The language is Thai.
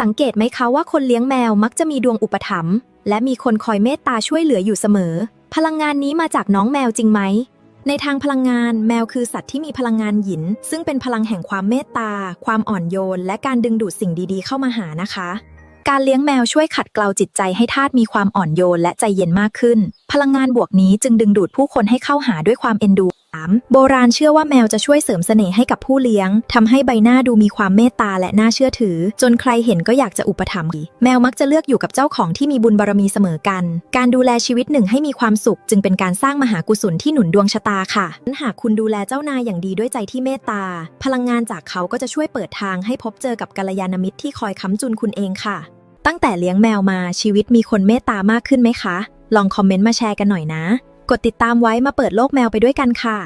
สังเกตไหมคะว่าคนเลี้ยงแมวมักจะมีดวงอุปถัมภ์และมีคนคอยเมตตาช่วยเหลืออยู่เสมอพลังงานนี้มาจากน้องแมวจริงไหมในทางพลังงานแมวคือสัตว์ที่มีพลังงานหยินซึ่งเป็นพลังแห่งความเมตตาความอ่อนโยนและการดึงดูดสิ่งดีๆเข้ามาหานะคะการเลี้ยงแมวช่วยขัดเกลาจิตใจให้ทาสมีความอ่อนโยนและใจเย็นมากขึ้นพลังงานบวกนี้จึงดึงดูดผู้คนให้เข้าหาด้วยความเอ็นดูโบราณเชื่อว่าแมวจะช่วยเสริมเสน่ห์ให้กับผู้เลี้ยงทำให้ใบหน้าดูมีความเมตตาและน่าเชื่อถือจนใครเห็นก็อยากจะอุปถัมภ์แมวมักจะเลือกอยู่กับเจ้าของที่มีบุญบารมีเสมอกันการดูแลชีวิตหนึ่งให้มีความสุขจึงเป็นการสร้างมหากุศลที่หนุนดวงชะตาค่ะหากคุณดูแลเจ้านายอย่างดีด้วยใจที่เมตตาพลังงานจากเขาก็จะช่วยเปิดทางให้พบเจอกับกัลยาณมิตรที่คอยค้ำจุนคุณเองค่ะตั้งแต่เลี้ยงแมวมาชีวิตมีคนเมตตามากขึ้นไหมคะลองคอมเมนต์มาแชร์กันหน่อยนะกดติดตามไว้มาเปิดโลกแมวไปด้วยกันค่ะ